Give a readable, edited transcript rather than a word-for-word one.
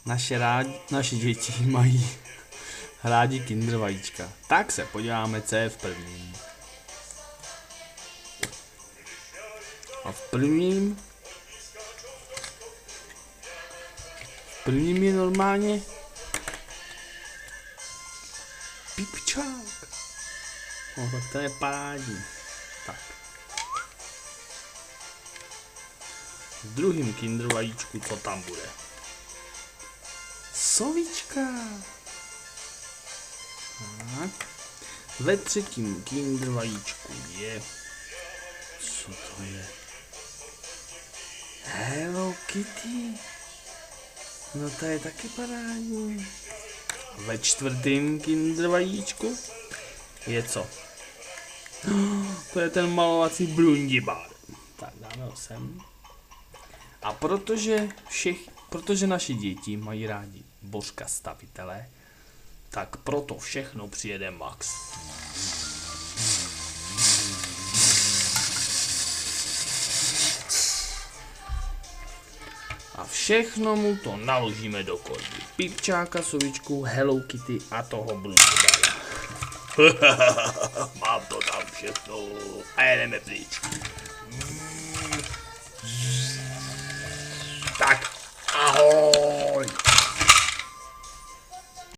Naše děti mají rádi Kinder vajíčka. Tak se podíváme, co je v prvním. A v prvním je normálně pipčák. No tak to je parádní. Tak. V druhém Kinder vajíčku, co tam bude? Sovička. Tak. Ve třetím Kinder vajíčku je... Co to je? Hello Kitty. No to je taky parádní. Ve čtvrtém Kinder vajíčku je co? To je ten malovací Brundibár. Tak dáme ho sem. A protože naše děti mají rádi Božka stavitele, tak proto všechno přijede Max. A všechno mu to naložíme do korby. Pipčáka, sovičku, Hello Kitty a toho Brundibára. Mám to tam všechno a jedeme pryč.